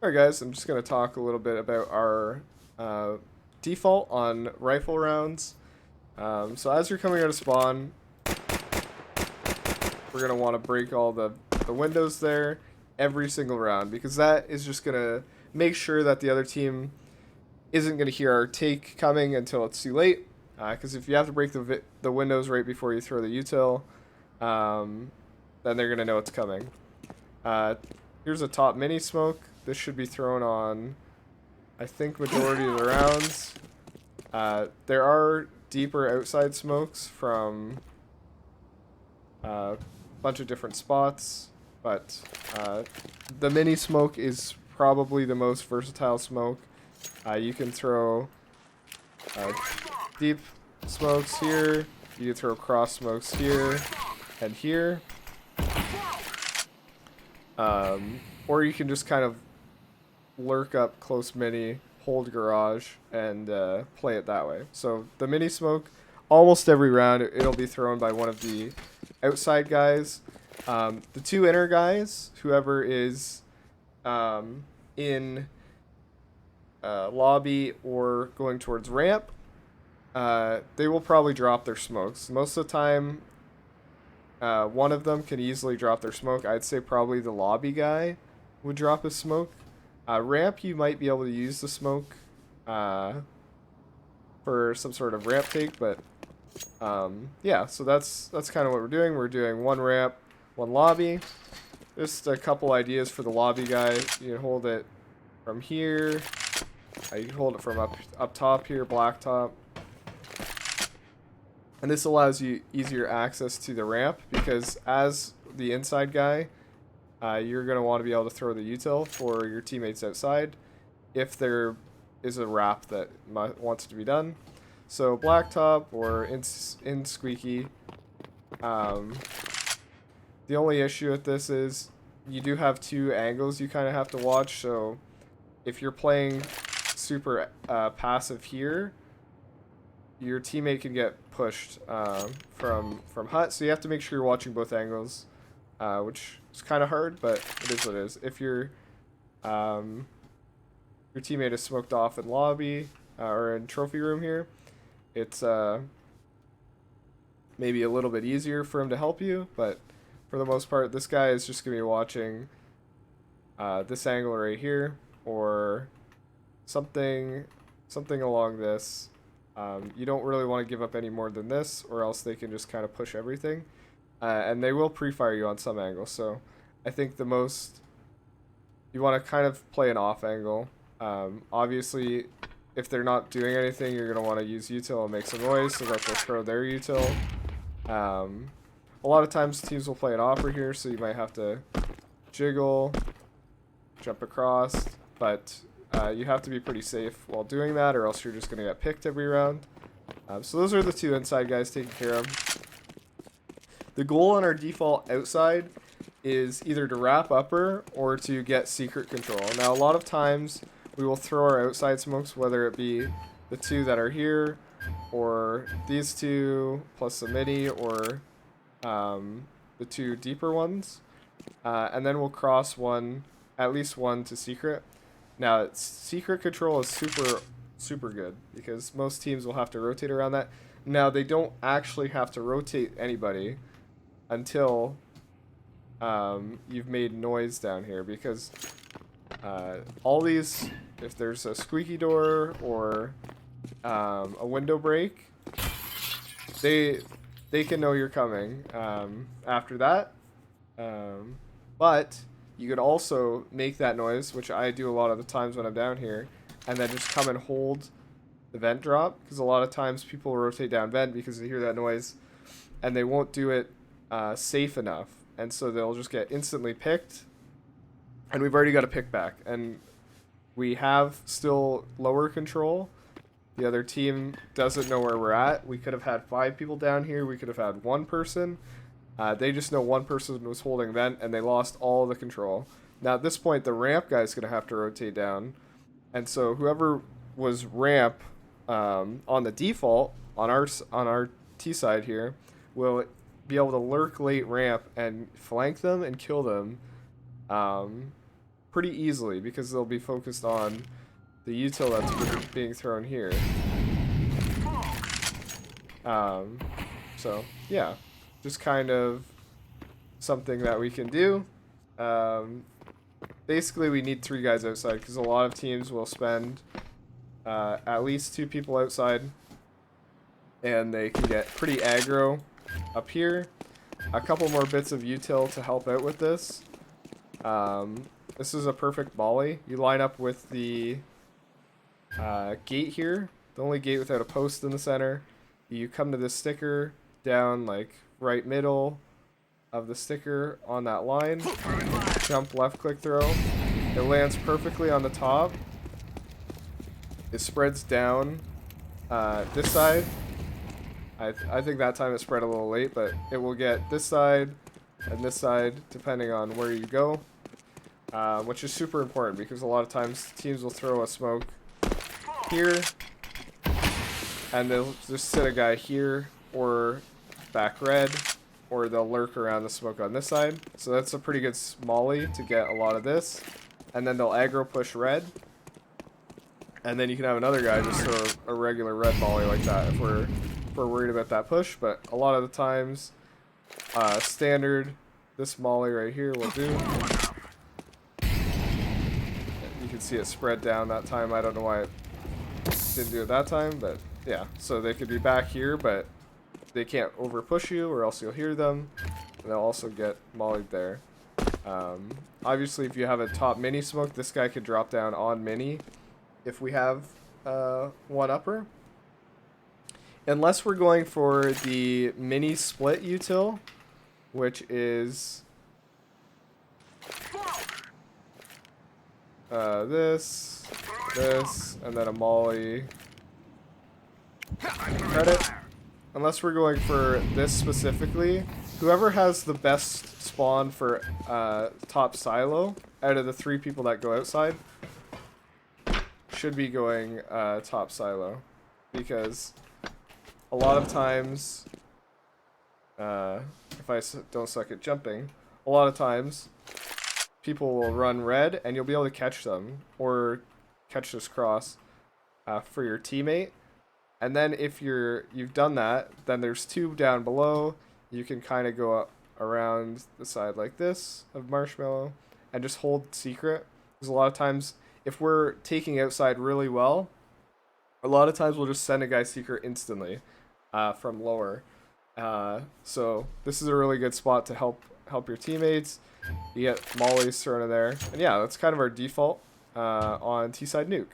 Alright guys, I'm just going to talk a little bit about our uh, default on rifle rounds. So as you're coming out of spawn, we're going to want to break all the windows there every single round because that is just going to make sure that the other team isn't going to hear our take coming until it's too late. Because if you have to break the windows right before you throw the util, then they're going to know it's coming. Uh, Here's a top mini smoke. This should be thrown on, I think, majority of the rounds. There are deeper outside smokes from a bunch of different spots, but the mini smoke is probably the most versatile smoke. You can throw uh, deep smokes here, you can throw cross smokes here and here. Or you can just kind of lurk up close mini, hold garage, and play it that way. So the mini smoke, almost every round, it'll be thrown by one of the outside guys. The two inner guys, whoever is in lobby or going towards ramp, they will probably drop their smokes. Most of the time, one of them can easily drop their smoke. I'd say probably the lobby guy would drop his smoke. Ramp, you might be able to use the smoke for some sort of ramp take, but yeah, so that's kind of what we're doing. We're doing one ramp, one lobby. Just a couple ideas for the lobby guy. You can hold it from here. You can hold it from up top here, black top. And this allows you easier access to the ramp because as the inside guy, you're going to want to be able to throw the util for your teammates outside if there is a wrap that wants to be done. So blacktop or in squeaky. The only issue with this is you do have two angles you kind of have to watch. So if you're playing super passive here, your teammate can get pushed from hut. So you have to make sure you're watching both angles, which is kind of hard, but it is what it is. If your teammate is smoked off in lobby or in trophy room here, it's maybe a little bit easier for him to help you, but for the most part, this guy is just going to be watching this angle right here or something along this. You don't really want to give up any more than this, or else they can just kind of push everything. And they will pre-fire you on some angles, so I think the most... You want to kind of play an off angle. Obviously, if they're not doing anything, you're going to want to use util and make some noise so that they'll throw their util. A lot of times teams will play an offer here, so you might have to jiggle, jump across, but you have to be pretty safe while doing that, or else you're just going to get picked every round. So those are the two inside guys taken care of. The goal on our default outside is either to wrap upper or to get secret control. Now, a lot of times we will throw our outside smokes, whether it be the two that are here, or these two, plus the mini, or the two deeper ones. And then we'll cross one, at least one to secret. Now, secret control is super good because most teams will have to rotate around that. Now, they don't actually have to rotate anybody until you've made noise down here because all these, if there's a squeaky door or a window break, they can know you're coming after that. But you could also make that noise, which I do a lot of the times when I'm down here, and then just come and hold the vent drop, because a lot of times people rotate down vent because they hear that noise, and they won't do it safe enough, and so they'll just get instantly picked, and we've already got a pick back, and we have still lower control. The other team doesn't know where we're at. We could have had 5 people down here. We could have had 1 person. They just know 1 person was holding vent, and they lost all the control. Now, at this point, the ramp guy is going to have to rotate down. And so whoever was ramp on the default, on our T side here, will be able to lurk late ramp and flank them and kill them pretty easily because they'll be focused on the util that's being thrown here. So yeah, just kind of something that we can do. Basically, we need 3 guys outside because a lot of teams will spend at least 2 people outside, and they can get pretty aggro up here. A couple more bits of util to help out with this. This is a perfect volley. You line up with the gate here, the only gate without a post in the center. You come to this sticker down like right middle of the sticker on that line. Jump, left click throw. It lands perfectly on the top. It spreads down this side. I think that time it spread a little late, but it will get this side and this side depending on where you go, which is super important because a lot of times teams will throw a smoke here and they'll just sit a guy here or back red, or they'll lurk around the smoke on this side. So that's a pretty good smolly to get a lot of this. And then they'll aggro push red. And then you can have another guy just throw a regular red volley like that if we're worried about that push. But a lot of the times, standard, this molly right here will do. You can see it spread down that time. I don't know why it didn't do it that time, but yeah. So they could be back here, but they can't over push you or else you'll hear them. And they'll also get mollied there. Obviously, if you have a top mini smoke, this guy could drop down on mini if we have one upper. Unless we're going for the mini split util, which is this, and then a molly credit. Unless we're going for this specifically, whoever has the best spawn for top silo out of the 3 people that go outside should be going top silo, because a lot of times, if I don't suck at jumping, a lot of times people will run red and you'll be able to catch them or catch this cross for your teammate. And then if you've done that, then there's 2 down below. You can kind of go up around the side like this of Marshmallow and just hold secret. Because a lot of times, if we're taking outside really well, a lot of times we'll just send a guy secret instantly from lower. So this is a really good spot to help your teammates. You get mollies thrown in there. And yeah, that's kind of our default on T-side Nuke.